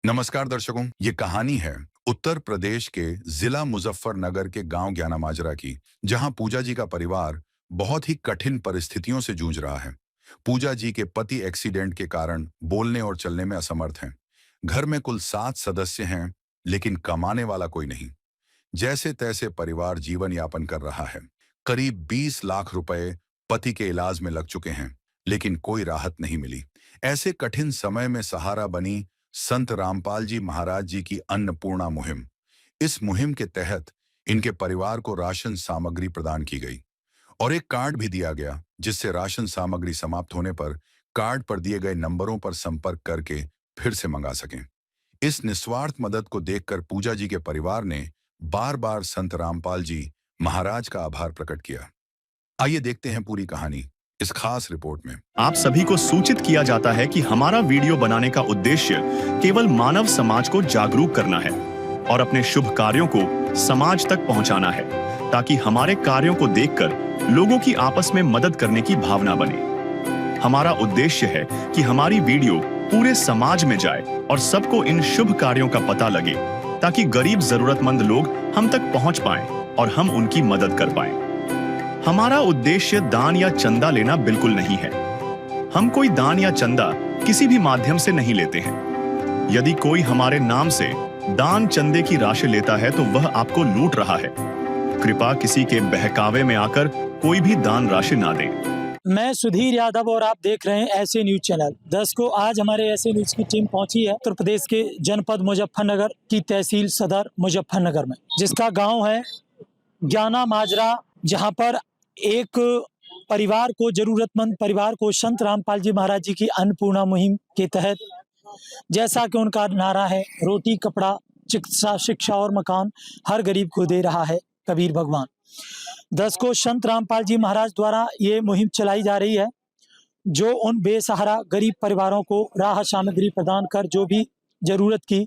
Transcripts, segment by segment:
नमस्कार दर्शकों, ये कहानी है उत्तर प्रदेश के जिला मुजफ्फरनगर के गांव ज्ञाना माजरा की, जहां पूजा जी का परिवार बहुत ही कठिन परिस्थितियों से जूझ रहा है। पूजा जी के पति एक्सीडेंट के कारण बोलने और चलने में असमर्थ हैं। घर में कुल 7 सदस्य हैं, लेकिन कमाने वाला कोई नहीं। जैसे तैसे परिवार जीवन यापन कर रहा है। करीब 20 लाख रुपए पति के इलाज में लग चुके हैं, लेकिन कोई राहत नहीं मिली। ऐसे कठिन समय में सहारा बनी संत रामपाल जी महाराज जी की अन्नपूर्णा मुहिम। इस मुहिम के तहत इनके परिवार को राशन सामग्री प्रदान की गई और एक कार्ड भी दिया गया, जिससे राशन सामग्री समाप्त होने पर कार्ड पर दिए गए नंबरों पर संपर्क करके फिर से मंगा सकें। इस निस्वार्थ मदद को देखकर पूजा जी के परिवार ने बार बार संत रामपाल जी महाराज का आभार प्रकट किया। आइए देखते हैं पूरी कहानी इस खास रिपोर्ट में। आप सभी को सूचित किया जाता है कि हमारा वीडियो बनाने का उद्देश्य केवल मानव समाज को जागरूक करना है और अपने शुभ कार्यों को समाज तक पहुंचाना है, ताकि हमारे कार्यों को देखकर लोगों की आपस में मदद करने की भावना बने। हमारा उद्देश्य है कि हमारी वीडियो पूरे समाज में जाए और सबको इन शुभ कार्यों का पता लगे, ताकि गरीब जरूरतमंद लोग हम तक पहुंच पाएं और हम उनकी मदद कर पाएं। हमारा उद्देश्य दान या चंदा लेना बिल्कुल नहीं है। हम कोई दान या चंदा किसी भी माध्यम से नहीं लेते हैं। यदि कोई हमारे नाम से दान चंदे की राशि लेता है तो वह आपको लूट रहा है। कृपया किसी के बहकावे में आकर कोई भी दान राशि ना दें। मैं सुधीर यादव और आप देख रहे हैं ऐसे न्यूज चैनल 10 को। आज हमारे ऐसे न्यूज की टीम पहुंची है उत्तर प्रदेश के जनपद मुजफ्फरनगर की तहसील सदर मुजफ्फरनगर में, जिसका गांव है ज्ञाना माजरा, जहां पर एक परिवार को, जरूरतमंद परिवार को संत रामपाल जी महाराज जी की अन्नपूर्णा मुहिम के तहत, जैसा कि उनका नारा है, रोटी कपड़ा चिकित्सा शिक्षा और मकान हर गरीब को दे रहा है कबीर भगवान। 10 को संत रामपाल जी महाराज द्वारा ये मुहिम चलाई जा रही है, जो उन बेसहारा गरीब परिवारों को राहत सामग्री प्रदान कर जो भी जरूरत की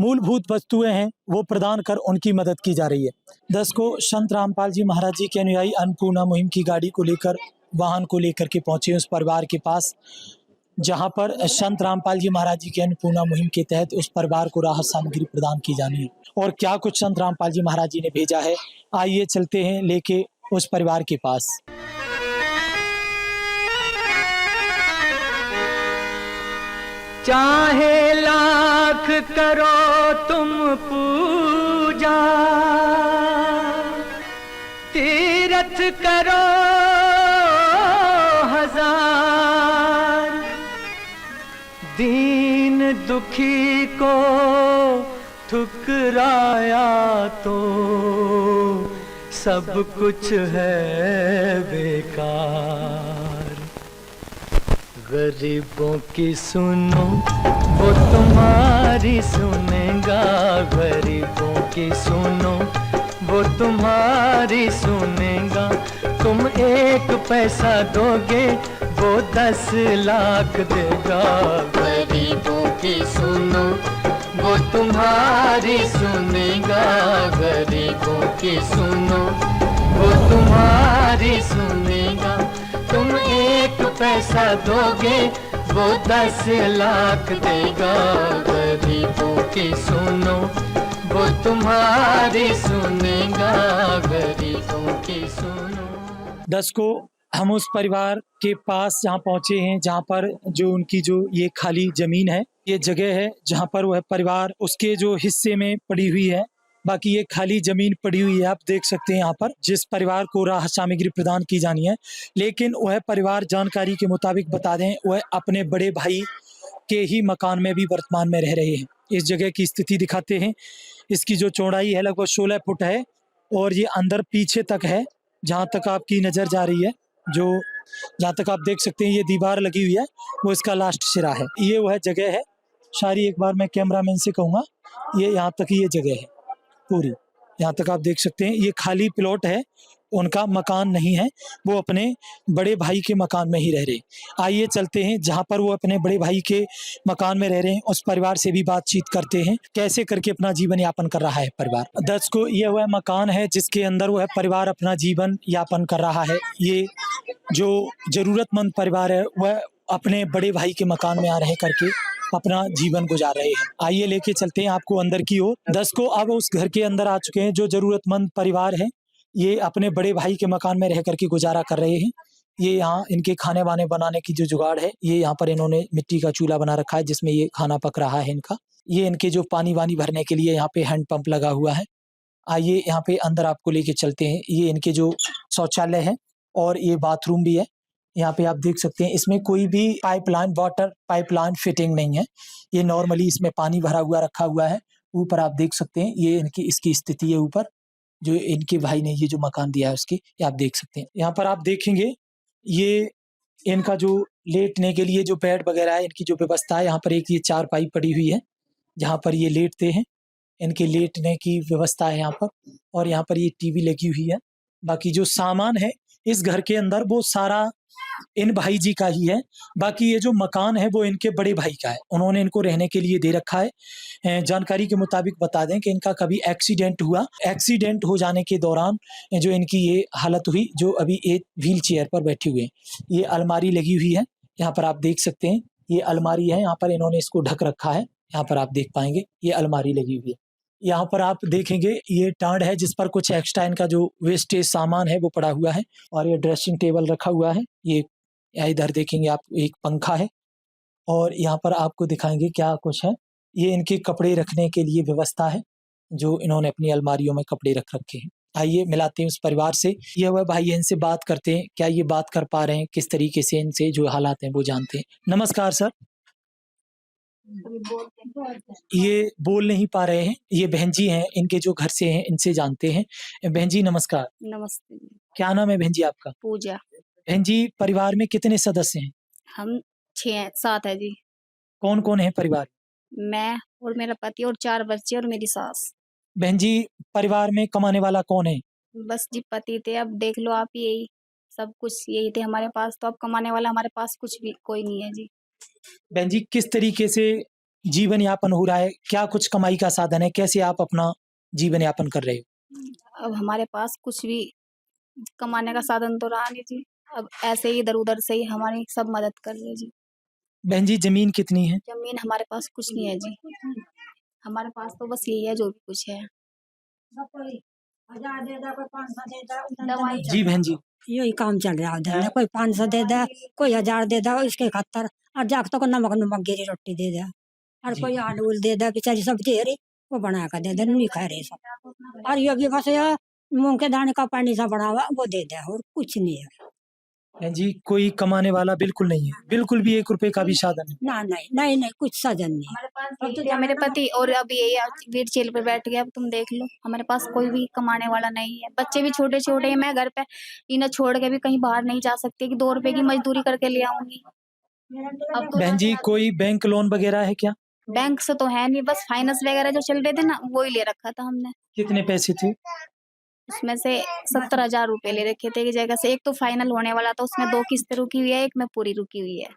मूलभूत वस्तुएं हैं वो प्रदान कर उनकी मदद की जा रही है। 10 को संत रामपाल जी महाराज जी के अनुयायी अन्नपूर्णा मुहिम की गाड़ी को लेकर, वाहन को लेकर के पहुंचे उस परिवार के पास, जहां पर संत रामपाल जी महाराज जी के अन्नपूर्णा मुहिम के तहत उस परिवार को राहत सामग्री प्रदान की जानी है। और क्या कुछ संत रामपाल जी महाराज जी ने भेजा है, आइए चलते हैं लेके उस परिवार के पास। चाहे लाख करो तुम पूजा, तीरथ करो हजार, दीन दुखी को ठुकराया तो सब कुछ है बेकार। गरीबों की सुनो वो तुम्हारी सुनेगा, गरीबों की सुनो वो तुम्हारी सुनेगा। तुम 1 पैसा दोगे वो 10 लाख देगा। गरीबों की सुनो वो तुम्हारी सुनेगा, गरीबों की सुनो वो तुम्हारी सुनेगा। तुम 1 पैसा दोगे वो 10 लाख देगा। गरीबों की सुनो वो तुम्हारी सुनेगा, गरीबों की सुनो। 10 को हम उस परिवार के पास जहाँ पहुँचे हैं, जहाँ पर जो उनकी जो ये खाली जमीन है, ये जगह है जहाँ पर वह परिवार उसके जो हिस्से में पड़ी हुई है, बाकी ये खाली जमीन पड़ी हुई है। आप देख सकते हैं यहाँ पर जिस परिवार को राहत सामग्री प्रदान की जानी है, लेकिन वह परिवार जानकारी के मुताबिक बता दें, वह अपने बड़े भाई के ही मकान में भी वर्तमान में रह रहे हैं। इस जगह की स्थिति दिखाते हैं। इसकी जो चौड़ाई है लगभग 16 फुट है और ये अंदर पीछे तक है, जहाँ तक आपकी नज़र जा रही है। जो जहाँ तक आप देख सकते हैं ये दीवार लगी हुई है, वो इसका लास्ट सिरा है। ये वह जगह है सारी। एक बार मैं कैमरामैन से कहूँगा, ये यहाँ तक ये जगह है पूरी, यहाँ तक आप देख सकते हैं। ये खाली प्लॉट है, उनका मकान नहीं है, वो अपने बड़े भाई के मकान में ही रह रहे। आइए चलते हैं जहाँ पर वो अपने बड़े भाई के मकान में रह रहे हैं, उस परिवार से भी बातचीत करते हैं, कैसे करके अपना जीवन यापन कर रहा है परिवार। 10 को यह वह मकान है जिसके अंदर वह परिवार अपना जीवन यापन कर रहा है। ये जो जरूरतमंद परिवार है वह अपने बड़े भाई के मकान में आ रहे करके अपना जीवन गुजार रहे हैं। आइए लेके चलते हैं आपको अंदर की ओर। 10 को अब उस घर के अंदर आ चुके हैं जो जरूरतमंद परिवार है। ये अपने बड़े भाई के मकान में रह करके गुजारा कर रहे हैं। ये यहाँ इनके खाने वाने बनाने की जो जुगाड़ है, ये यहाँ पर इन्होंने मिट्टी का चूल्हा बना रखा है जिसमें ये खाना पक रहा है इनका। ये इनके जो पानी वानी भरने के लिए यहाँ पे हैंड पंप लगा हुआ है। आइए यहाँ पे अंदर आपको लेके चलते हैं। ये इनके जो शौचालय है और ये बाथरूम भी है। यहाँ पे आप देख सकते हैं इसमें कोई भी वाटर पाइपलाइन फिटिंग नहीं है। ये नॉर्मली इसमें पानी भरा हुआ रखा हुआ है। ऊपर आप देख सकते हैं ये इसकी स्थिति है ऊपर, जो इनके भाई ने ये जो मकान दिया है उसकी, ये आप देख सकते हैं। यहाँ पर आप देखेंगे ये इनका जो लेटने के लिए जो बेड वगैरह है, इनकी जो व्यवस्था है, यहाँ पर एक ये चारपाई पड़ी हुई है जहाँ पर ये लेटते हैं। इनके लेटने की व्यवस्था है यहाँ पर, और यहाँ पर ये टीवी लगी हुई है। बाकी जो सामान है इस घर के अंदर वो सारा इन भाई जी का ही है। बाकी ये जो मकान है वो इनके बड़े भाई का है, उन्होंने इनको रहने के लिए दे रखा है। जानकारी के मुताबिक बता दें कि इनका कभी एक्सीडेंट हुआ, एक्सीडेंट हो जाने के दौरान जो इनकी ये हालत हुई, जो अभी एक व्हील चेयर पर बैठे हुए हैं। ये अलमारी लगी हुई है, यहाँ पर आप देख सकते हैं ये अलमारी है, यहाँ पर इन्होंने इसको ढक रखा है। यहाँ पर आप देख पाएंगे ये अलमारी लगी हुई है। यहाँ पर आप देखेंगे ये टांड है जिस पर कुछ एक्स्ट्रा इनका जो वेस्टेज सामान है वो पड़ा हुआ है, और ये ड्रेसिंग टेबल रखा हुआ है। ये इधर देखेंगे आप एक पंखा है, और यहाँ पर आपको दिखाएंगे क्या कुछ है। ये इनके कपड़े रखने के लिए व्यवस्था है, जो इन्होंने अपनी अलमारियों में कपड़े रख रखे हैं। आइए मिलाते हैं उस परिवार से। ये वह भाई है, इनसे बात करते हैं, क्या ये बात कर पा रहे हैं, किस तरीके से इनसे जो हालात हैं वो जानते हैं। नमस्कार सर। ये बोल नहीं पा रहे हैं, ये बहन जी हैं, इनके जो घर से हैं, इनसे जानते हैं। बहन जी नमस्कार। नमस्ते जी। क्या नाम है बहन जी आपका? पूजा। बहन जी परिवार में कितने सदस्य हैं? हम 6-7 है जी। कौन कौन है परिवार? मैं और मेरा पति और 4 बच्चे और मेरी सास। बहन जी परिवार में कमाने वाला कौन है? बस जी पति थे, अब देख लो आप, यही सब कुछ यही थे हमारे पास, तो अब कमाने वाला हमारे पास कुछ भी कोई नहीं है जी। बहन जी किस तरीके से जीवन यापन हो रहा है, क्या कुछ कमाई का साधन है, कैसे आप अपना जीवन यापन कर रहे हो? अब हमारे पास कुछ भी कमाने का साधन तो रहा नहीं जी, अब ऐसे ही इधर उधर से ही हमारी सब मदद कर रहे हैं जी। बहन जी जमीन कितनी है? जमीन हमारे पास कुछ नहीं है जी, हमारे पास तो बस यही है जो भी कुछ है। दवाई जी बहन जी। यही काम चल रहा है उधर में, कोई 500 दे दे, कोई 1000 दे दे, इसके खातर और जागतों को नमक नमक गिरी रोटी दे दे, और जी। कोई आलू उल दे दे, बेचारी सब्जी है वो बना कर दे दे, नहीं खा रहे सब। और ये भी बस ये मूंग के दाने का पानी सा बना हुआ वो दे दे, और कुछ नहीं है। बहन जी कोई कमाने वाला बिल्कुल नहीं है, बिल्कुल भी 1 रुपए का भी साधन नहीं। ना नहीं नहीं नहीं, कुछ साधन नहीं है। हमारे पास यही है, मेरे पति और अभी यही व्हील चेयर पे बैठ गया। अब तुम देख लो हमारे पास कोई भी कमाने वाला नहीं है, बच्चे भी छोटे छोटे हैं। मैं घर पे इन्हें छोड़ के भी कहीं बाहर नहीं जा सकती कि 2 रुपए की मजदूरी करके ले आऊंगी। अब तो बहन जी कोई बैंक लोन वगैरह है क्या? बैंक से तो है नहीं, बस फाइनेंस वगैरह जो चल रहे थे ना वो ही ले रखा था हमने। कितने पैसे थे? उसमें से 70,000 रुपए ले रखे थे की जगह से। एक तो फाइनल होने वाला था, उसमें 2 किस्तें रुकी हुई है, एक में पूरी रुकी हुई है।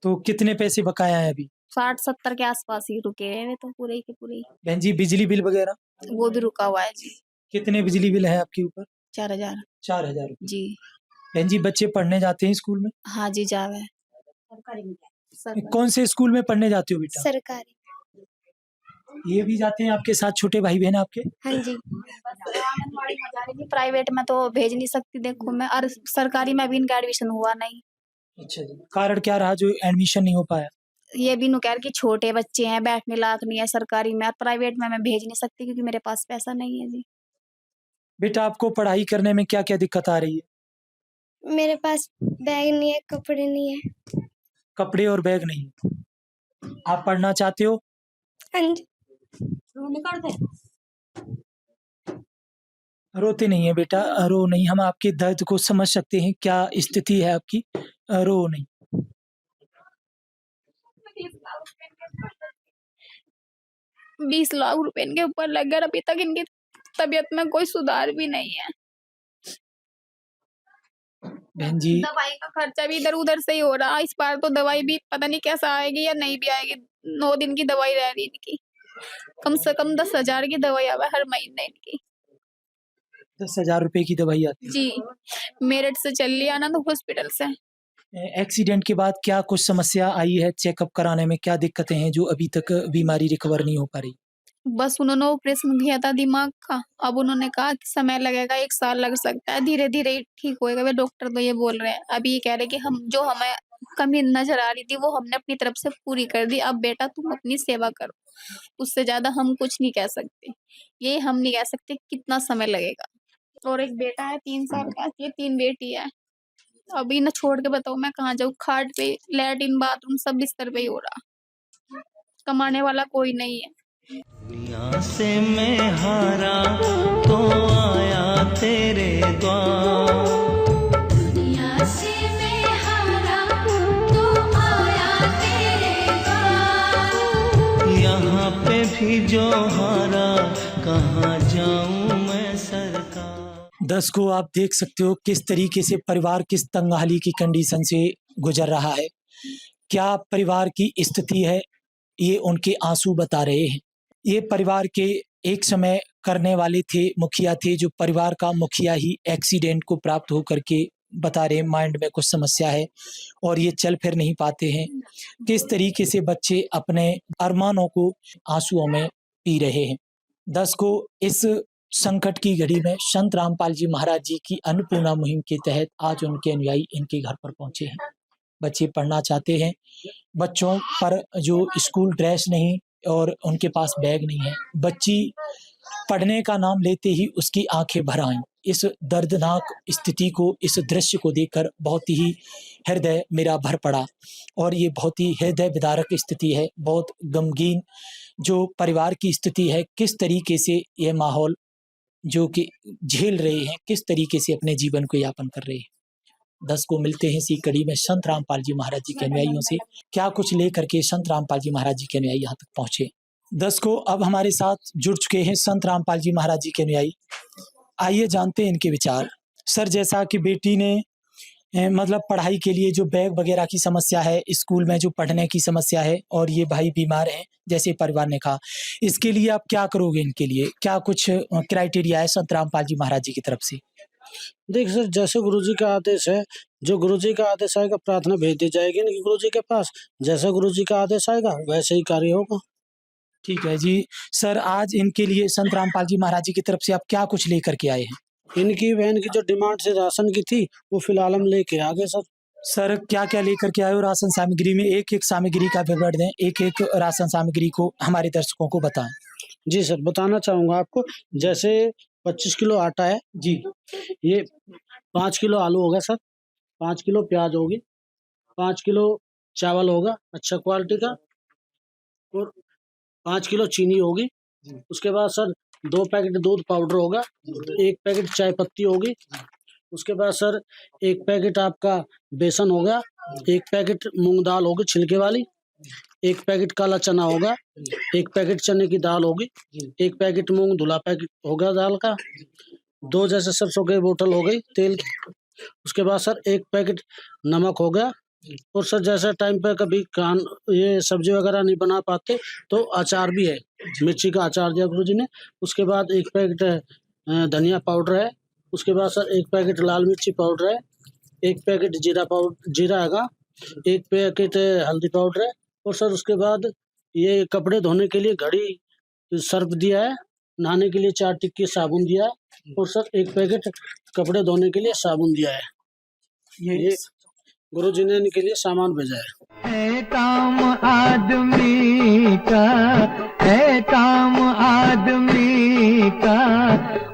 तो कितने पैसे बकाया है अभी? 60-70 के आसपास ही रुके हैं तो पूरे ही के पूरे ही। बहन जी बिजली बिल वगैरह? वो भी रुका हुआ है जी। कितने बिजली बिल है आपके ऊपर? 4,000 4,000 रुपये। जी। बहन जी बच्चे पढ़ने जाते हैं स्कूल में? हाँ जी जावे। कौन से स्कूल में पढ़ने जाते हो बेटा? सरकारी। ये भी जाते हैं आपके साथ छोटे भाई बहन आपके? हाँ जी। आंगनबाड़ी में जा रही थी, प्राइवेट में तो भेज नहीं सकती देखो मैं, और सरकारी में भी इनका एडमिशन हुआ नहीं। अच्छा जी, कारण क्या रहा जो एडमिशन नहीं हो पाया? ये भी नु कह रही कि छोटे बच्चे हैं, बैठने लायक नहीं है सरकारी में, और प्राइवेट में मैं भेज नहीं सकती क्योंकि मेरे पास पैसा नहीं है जी। बेटा आपको पढ़ाई करने में क्या क्या दिक्कत आ रही है? मेरे पास बैग नहीं है, कपड़े नहीं है। कपड़े और बैग नहीं, आप पढ़ना चाहते हो? हाँ जी। रोते नहीं है बेटा, रो नहीं, हम आपके दर्द को समझ सकते हैं, क्या स्थिति है आपकी, रो नहीं। 20 लाख रुपए इनके ऊपर लग गया, अभी तक इनकी तबीयत में कोई सुधार भी नहीं है। बहन जी दवाई का खर्चा भी इधर उधर से ही हो रहा है। इस बार तो दवाई भी पता नहीं कैसा आएगी या नहीं भी आएगी। 9 दिन की दवाई रह रही इनकी, कम से कम 10,000 की दवाई आवे हर महीने इनकी। 10,000 रुपए की दवाई आती है? जी, मेरठ से चल लिया आनंद हॉस्पिटल से। एक्सीडेंट के बाद क्या कुछ समस्या आई है चेकअप कराने में, क्या दिक्कतें हैं जो अभी तक बीमारी रिकवर नहीं हो पा रही? बस उन्होंने ऑपरेशन किया था दिमाग का, अब उन्होंने कहा कि समय लगेगा, 1 साल लग सकता है, धीरे-धीरे ही ठीक होएगा। वे डॉक्टर तो ये बोल रहे हैं। अभी ये कह रहे हैं कि हम जो हमें कमी नज़र आ रही थी वो हमने अपनी तरफ से पूरी कर दी, अब बेटा तुम अपनी सेवा करो। उससे ज़्यादा हम कुछ नहीं कह सकते। ये हम नहीं कह सकते कितना समय लगेगा। और एक बेटा है 3 साल का, ये 3 बेटी है। अब इन्हें छोड़ के बताओ मैं कहाँ जाऊँ? खाट पे, लैट्रिन, बाथरूम सब बिस्तर पे ही हो रहा। कमाने वाला कोई नहीं है। दुनिया से मैं हारा तो आया तेरे द्वार, दुनिया से मैं हारा तो आया तेरे द्वार, यहाँ पे भी जो हारा कहाँ जाऊँ मैं सरकार। दर्शकों, आप देख सकते हो किस तरीके से परिवार किस तंगहाली की कंडीशन से गुजर रहा है। क्या परिवार की स्थिति है, ये उनके आंसू बता रहे हैं। ये परिवार के एक समय करने वाले थे, मुखिया थे, जो परिवार का मुखिया ही एक्सीडेंट को प्राप्त होकर के बता रहे माइंड में कुछ समस्या है और ये चल फिर नहीं पाते हैं। किस तरीके से बच्चे अपने अरमानों को आंसुओं में पी रहे हैं। दर्शकों, इस संकट की घड़ी में संत रामपाल जी महाराज जी की अन्नपूर्णा मुहिम के तहत आज उनके अनुयायी इनके घर पर पहुंचे हैं। बच्चे पढ़ना चाहते हैं, बच्चों पर जो स्कूल ड्रेस नहीं और उनके पास बैग नहीं है। बच्ची पढ़ने का नाम लेते ही उसकी आंखें भर आईं। इस दर्दनाक स्थिति को, इस दृश्य को देखकर बहुत ही हृदय मेरा भर पड़ा और ये बहुत ही हृदय विदारक स्थिति है, बहुत गमगीन जो परिवार की स्थिति है। किस तरीके से यह माहौल जो कि झेल रहे हैं, किस तरीके से अपने जीवन को यापन कर रहे हैं। 10 को मिलते हैं इसी कड़ी में संत रामपाल जी महाराज जी के अनुयायियों से, क्या कुछ लेकर के संत रामपाल जी महाराज जी के अनुयायी यहाँ तक पहुंचे। 10 को अब हमारे साथ जुड़ चुके हैं संत रामपाल जी महाराज जी के अनुयायी। आइए जानते हैं इनके विचार। सर, जैसा कि बेटी ने मतलब पढ़ाई के लिए जो बैग वगैरह की समस्या है, स्कूल में जो पढ़ने की समस्या है और ये भाई बीमार हैं जैसे परिवार ने कहा, इसके लिए आप क्या करोगे? इनके लिए क्या कुछ क्राइटेरिया है संत रामपाल जी महाराज जी की तरफ से? देखिए सर, जैसे गुरुजी का आदेश है, जो गुरुजी का आदेश आएगा प्रार्थना भेज दी जाएगी इनकी गुरुजी के पास। जैसा गुरुजी का आदेश आएगा वैसे ही कार्य होगा। ठीक है जी। सर, आज इनके लिए संत रामपाल जी महाराज जी की तरफ से आप क्या कुछ लेकर के आए हैं? इनकी बहन की जो डिमांड से राशन की थी वो फिलहाल हम लेके आ गए सर। सर, क्या क्या लेकर के आए हो राशन सामग्री में? एक एक सामग्री का विवरण दें, एक एक राशन सामग्री को हमारे दर्शकों को बताएं। जी सर, बताना चाहूँगा आपको। जैसे 25 किलो आटा है जी, ये 5 किलो आलू होगा सर, 5 किलो प्याज होगी, 5 किलो चावल होगा अच्छा क्वालिटी का, और 5 किलो चीनी होगी। उसके बाद सर 2 पैकेट दूध पाउडर होगा, 1 पैकेट चाय पत्ती होगी। उसके बाद सर 1 पैकेट आपका बेसन होगा, 1 पैकेट मूंग दाल होगी छिलके वाली, 1 पैकेट काला चना होगा, 1 पैकेट चने की दाल होगी, 1 पैकेट मूंग धुला पैकेट होगा दाल का, 2 जैसे सरसों की बोतल हो गई तेल की। उसके बाद सर 1 पैकेट नमक हो गया। और सर जैसे टाइम पे कभी ये सब्जी वगैरह नहीं बना पाते तो अचार भी है, मिर्ची का अचार दिया गुरुजी ने। उसके बाद 1 पैकेट धनिया पाउडर है। उसके बाद सर 1 पैकेट लाल मिर्ची पाउडर है, 1 पैकेट जीरा हैगा, 1 पैकेट हल्दी पाउडर है। और सर उसके बाद ये कपड़े धोने के लिए घड़ी सर्फ दिया है, नहाने के लिए 4 टिक्की साबुन दिया है, और सर 1 पैकेट कपड़े धोने के लिए साबुन दिया है। ये गुरुजी ने इनके लिए सामान भेजा है। काम आदमी का है, काम आदमी का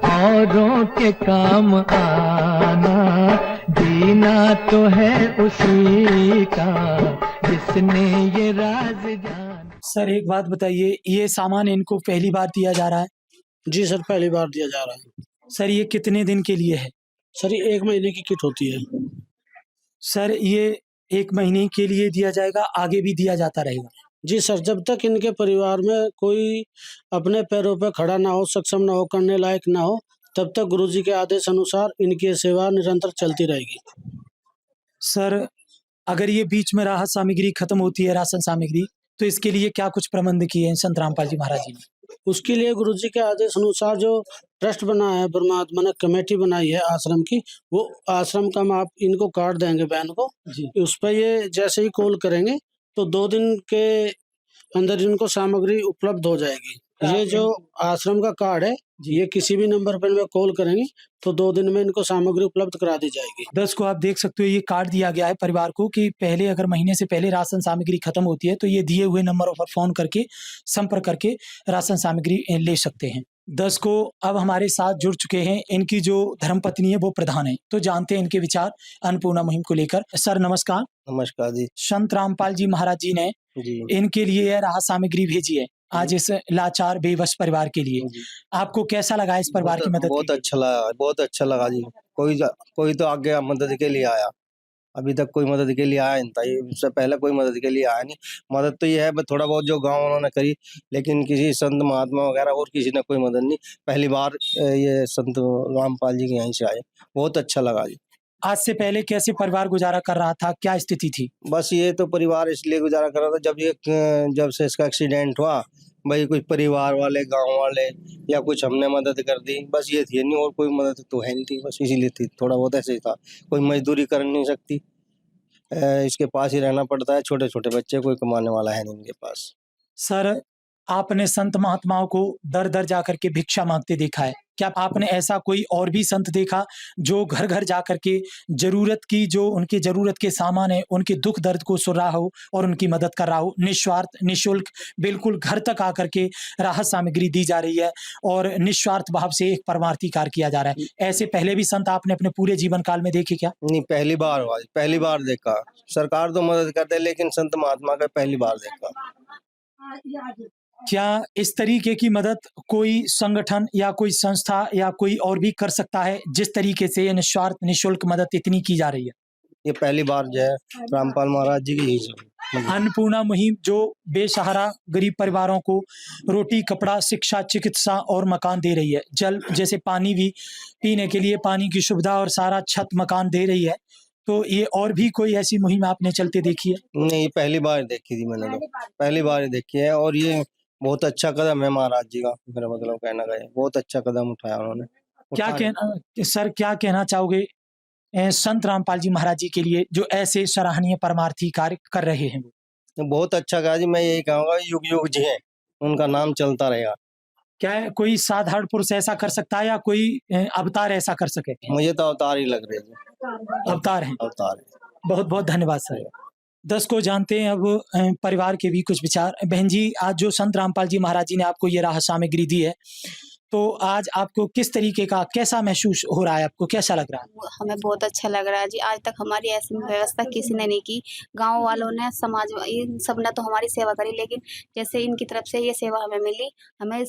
औरों के काम आना, जीना तो है उसी का जिसने ये राज जाना। सर एक बात बताइए, ये सामान इनको पहली बार दिया जा रहा है? जी सर, पहली बार दिया जा रहा है। सर ये कितने दिन के लिए है? सर ये 1 महीने की किट होती है। सर ये 1 महीने के लिए दिया जाएगा, आगे भी दिया जाता रहेगा? जी सर, जब तक इनके परिवार में कोई अपने पैरों पर खड़ा ना हो, सक्षम ना हो, करने लायक ना हो, तब तक गुरुजी के आदेश अनुसार इनकी सेवा निरंतर चलती रहेगी। सर अगर ये बीच में राहत सामग्री खत्म होती है, राशन सामग्री, तो इसके लिए क्या कुछ प्रबंध किए हैं संत रामपाल जी महाराज जी ने? उसके लिए गुरु जी के आदेश अनुसार जो ट्रस्ट बना है, परमात्मा ने कमेटी बनाई है आश्रम की, वो आश्रम का हम आप इनको कार्ड देंगे बहन को। जी। उस पर ये जैसे ही कॉल करेंगे तो 2 दिन के अंदर इनको सामग्री उपलब्ध हो जाएगी। ये जो आश्रम का कार्ड है, ये किसी भी नंबर पर वे कॉल करेंगे तो 2 दिन में इनको सामग्री उपलब्ध करा दी जाएगी। दर्शकों, आप देख सकते हो ये कार्ड दिया गया है परिवार को कि पहले अगर महीने से पहले राशन सामग्री खत्म होती है तो ये दिए हुए नंबरों पर फोन करके संपर्क करके राशन सामग्री ले सकते हैं। दर्शकों, अब हमारे साथ जुड़ चुके हैं इनकी जो धर्मपत्नी है वो प्रधान है, तो जानते हैं इनके विचार अन्नपूर्णा मुहिम को लेकर। सर नमस्कार। नमस्कार जी। संत रामपाल जी महाराज जी ने जी इनके लिए यह राहत सामग्री भेजी है आज इस लाचार बेबस परिवार के लिए। जी। आपको कैसा लगा इस परिवार की मदद? बहुत अच्छा लगा, बहुत अच्छा लगा जी। कोई तो आगे मदद के लिए आया, अभी तक कोई मदद के लिए आया नहीं था, ये इससे पहले कोई मदद के लिए आया नहीं। मदद तो ये है बस थोड़ा बहुत जो गांव उन्होंने करी, लेकिन किसी संत महात्मा वगैरह और किसी ने कोई मदद नहीं। पहली बार ये संत रामपाल जी के यहीं से आए, बहुत अच्छा लगा जी। आज से पहले कैसे परिवार गुजारा कर रहा था, क्या स्थिति थी? बस ये तो परिवार इसलिए गुजारा कर रहा था, जब से इसका एक्सीडेंट हुआ, भाई कुछ परिवार वाले, गांव वाले या कुछ हमने मदद कर दी, बस ये थी, नहीं और कोई मदद तो है नहीं थी, बस इसीलिए थी। थोड़ा बहुत ऐसे ही था, कोई मजदूरी कर नहीं सकती, इसके पास ही रहना पड़ता है। छोटे छोटे बच्चे, कोई कमाने वाला है नहीं इनके पास। सर, आपने संत महात्माओं को दर दर जाकर के भिक्षा मांगते देखा है, क्या आपने ऐसा कोई और भी संत देखा जो घर घर जाकर के जरूरत की, जो उनकी जरूरत के सामान है, उनके दुख दर्द को सुन रहा हो और उनकी मदद कर रहा हो? निस्वार्थ, निशुल्क, बिल्कुल घर तक आकर के राहत सामग्री दी जा रही है और निस्वार्थ भाव से एक परमार्थी कार्य किया जा रहा है। ऐसे पहले भी संत आपने अपने पूरे जीवन काल में देखे क्या? नहीं, पहली बार हुआ, पहली बार देखा। सरकार तो मदद करते, लेकिन संत महात्मा का पहली बार देखा। क्या इस तरीके की मदद कोई संगठन या कोई संस्था या कोई और भी कर सकता है, जिस तरीके से ये निस्वार्थ निशुल्क मदद इतनी की जा रही है? ये पहली बार जो है रामपाल महाराज जी की यही अन्नपूर्णा मुहिम जो बेसहारा गरीब परिवारों को रोटी, कपड़ा, शिक्षा, चिकित्सा और मकान दे रही है, जल जैसे पानी भी, पीने के लिए पानी की सुविधा और सारा छत मकान दे रही है, तो ये और भी कोई ऐसी मुहिम आपने चलते देखी है? नहीं, पहली बार देखी थी मैंने, तो पहली बार ही देखी है। और ये बहुत अच्छा कदम है महाराज जी का, मेरा मतलब कहना का है, बहुत अच्छा कदम उठाया उन्होंने। क्या कहना सर, क्या कहना चाहोगे संत रामपाल जी महाराज जी के लिए जो ऐसे सराहनीय परमार्थी कार्य कर रहे हैं? बहुत अच्छा कहा जी। मैं यही कहूँगा, युग युग जी हैं, उनका नाम चलता रहेगा। क्या कोई साधारण पुरुष ऐसा कर सकता है या कोई अवतार ऐसा कर सके? मुझे तो अवतार ही लग रहे हैं। अवतार है। अवतार है। बहुत बहुत धन्यवाद सर। दस को जानते हैं अब परिवार के भी कुछ विचार। बहन जी, आज जो संत रामपाल जी महाराज जी ने आपको ये राहत सामग्री दी है, तो आज आपको किस तरीके का, कैसा महसूस हो रहा है, आपको कैसा लग रहा है? हमें बहुत अच्छा लग रहा है जी। आज तक हमारी ऐसी व्यवस्था किसी ने नहीं की। गांव वालों ने, समाज, इन सब ने तो हमारी सेवा करी, लेकिन जैसे इनकी तरफ से ये सेवा हमें मिली, हमें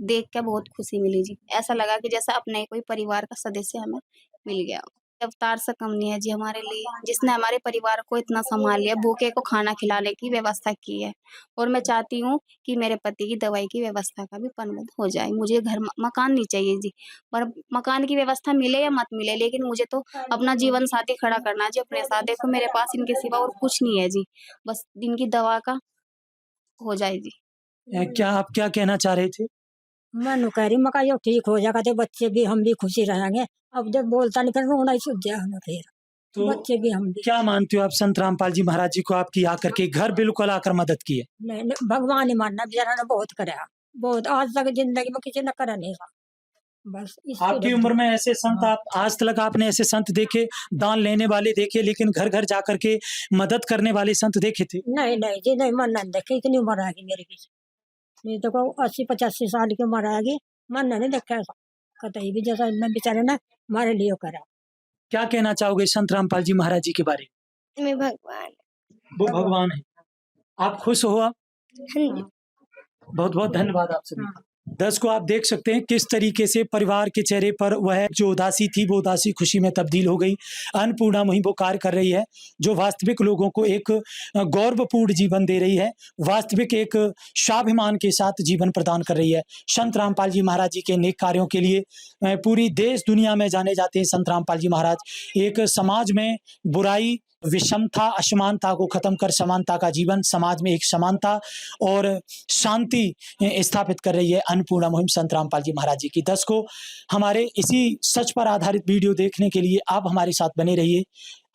देख के बहुत खुशी मिली जी। ऐसा लगा कि जैसा अपने कोई परिवार का सदस्य हमें मिल गया। अवतार से कम नहीं है जी हमारे लिए, जिसने हमारे परिवार को इतना संभाल लिया, भूखे को खाना खिलाने की व्यवस्था की है। और मैं चाहती हूँ कि मेरे पति की दवाई की व्यवस्था का भी प्रबंध हो जाए। मुझे घर मकान नहीं चाहिए जी, पर मकान की व्यवस्था मिले या मत मिले, लेकिन मुझे तो अपना जीवन साथी खड़ा करना है जी अपने साथ। देखो मेरे पास इनके सिवा और कुछ नहीं है जी, बस इनकी दवा का हो जाए जी। क्या आप क्या कहना चाह रहे थे? मैं कह रही मका यो ठीक हो जाएगा तो बच्चे भी हम भी खुशी रहेंगे। अब जब बोलता नहीं फिर रोना ही सूझ जाए हमें, फिर तो बच्चे भी हम भी। क्या मानते हो आप, संत रामपाल जी महाराज जी को आपकी आकर के घर बिल्कुल आकर मदद की है? नहीं, भगवान ही मानना, बेचारा ने बहुत कराया, बहुत। आज तक जिंदगी में किसी ने करा नहीं था। बस आपकी उम्र में ऐसे संत, आप आज तक आपने ऐसे संत देखे, दान लेने वाले देखे, लेकिन घर घर जाकर के मदद करने वाले संत देखे थे? नहीं नहीं जी, नहीं, मन नहीं देखे। इतनी उम्र आएगी मेरी की, नहीं तो 80-85 साल की उम्र आएगी, मन नहीं देखा ऐसा कतई भी, जैसा इन्होंने बेचारे ने हमारे लिए करा। क्या कहना चाहोगे संत रामपाल जी महाराज जी के बारे में? मैं भगवान। वो भगवान है। आप खुश हो? आप बहुत बहुत धन्यवाद आप सभी। दस को आप देख सकते हैं किस तरीके से परिवार के चेहरे पर वह जो उदासी थी वो उदासी खुशी में तब्दील हो गई। अन्नपूर्णा मुहिम वो कार्य कर रही है जो वास्तविक लोगों को एक गौरवपूर्ण जीवन दे रही है, वास्तविक एक स्वाभिमान के साथ जीवन प्रदान कर रही है। संत रामपाल जी महाराज जी के नेक कार्यों के लिए पूरी देश दुनिया में जाने जाते हैं। संत रामपाल जी महाराज एक समाज में बुराई विषमता असमानता को खत्म कर समानता का जीवन, समाज में एक समानता और शांति स्थापित कर रही है अन्नपूर्णा मुहिम संत रामपाल जी महाराज जी की। 10 को हमारे इसी सच पर आधारित वीडियो देखने के लिए आप हमारे साथ बने रहिए।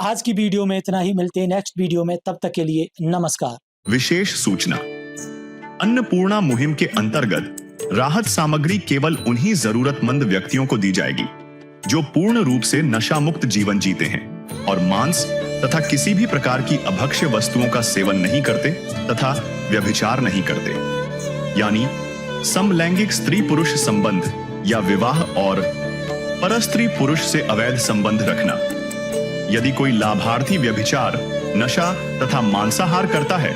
आज की वीडियो में इतना ही, मिलते हैं नेक्स्ट वीडियो में, तब तक के लिए नमस्कार। विशेष सूचना, अन्नपूर्णा मुहिम के अंतर्गत राहत सामग्री केवल उन्हीं जरूरतमंद व्यक्तियों को दी जाएगी जो पूर्ण रूप से नशा मुक्त जीवन जीते हैं और मांस तथा किसी भी प्रकार की अभक्ष्य वस्तुओं का सेवन नहीं करते तथा व्यभिचार नहीं करते, यानी समलैंगिक स्त्री पुरुष संबंध या विवाह और परस्त्री पुरुष से अवैध संबंध रखना। यदि कोई लाभार्थी व्यभिचार, नशा तथा मांसाहार करता है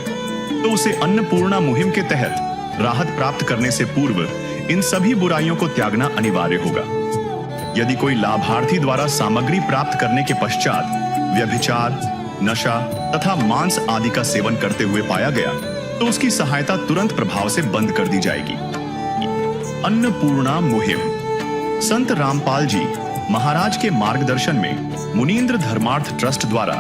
तो उसे अन्नपूर्णा मुहिम के तहत राहत प्राप्त करने से पूर्व इन सभी बुराइयों को त्यागना अनिवार्य होगा। यदि कोई लाभार्थी द्वारा सामग्री प्राप्त करने के पश्चात व्यभिचार, नशा तथा मांस आदि का सेवन करते हुए पाया गया तो उसकी सहायता तुरंत प्रभाव से बंद कर दी जाएगी। अन्नपूर्णा मुहिम संत रामपाल जी महाराज के मार्गदर्शन में मुनींद्र धर्मार्थ ट्रस्ट द्वारा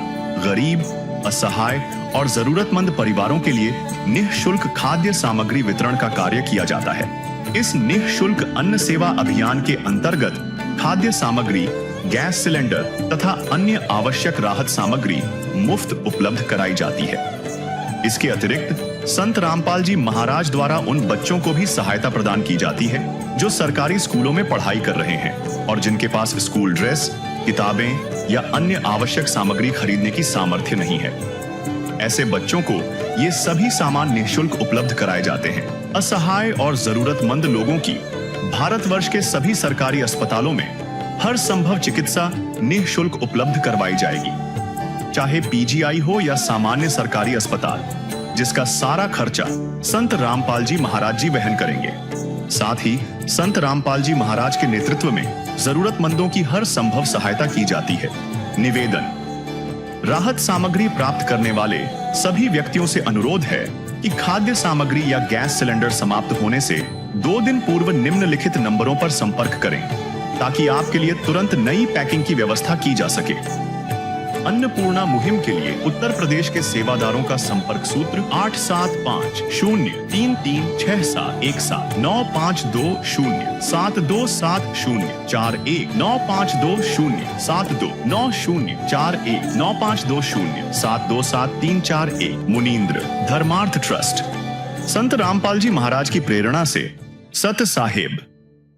गरीब, असहाय और जरूरतमंद परिवारों के लिए निःशुल्क खाद्य सामग्री वितरण का कार्य किया जाता है। इस निःशुल्क अन्न सेवा अभियान के अंतर्गत खाद्य सामग्री, गैस सिलेंडर तथा अन्य आवश्यक राहत सामग्री मुफ्त उपलब्ध कराई जाती है। इसके अतिरिक्त संत रामपाल जी महाराज द्वारा उन बच्चों को भी सहायता प्रदान की जाती है जो सरकारी स्कूलों में पढ़ाई कर रहे हैं और जिनके पास स्कूल ड्रेस, किताबें या अन्य आवश्यक सामग्री खरीदने की सामर्थ्य नहीं है। ऐसे बच्चों को ये सभी सामान निःशुल्क उपलब्ध कराए जाते हैं। असहाय और जरूरतमंद लोगों की भारतवर्ष के सभी सरकारी अस्पतालों में हर संभव चिकित्सा निःशुल्क उपलब्ध करवाई जाएगी, चाहे पीजीआई हो या सामान्य सरकारी अस्पताल, जिसका सारा खर्चा संत रामपाल जी महाराज जी वहन करेंगे। साथ ही संत रामपाल जी महाराज के नेतृत्व में जरूरतमंदों की हर संभव सहायता की जाती है। निवेदन, राहत सामग्री प्राप्त करने वाले सभी व्यक्तियों से अनुरोध है कि खाद्य सामग्री या गैस सिलेंडर समाप्त होने से 2 दिन पूर्व निम्नलिखित नंबरों पर संपर्क करें ताकि आपके लिए तुरंत नई पैकिंग की व्यवस्था की जा सके। अन्नपूर्णा मुहिम के लिए उत्तर प्रदेश के सेवादारों का संपर्क सूत्र 875-0336717 95207272041 952072902 9520720727341। मुनींद्र धर्मार्थ ट्रस्ट संत रामपाल जी महाराज की प्रेरणा से सत साहेब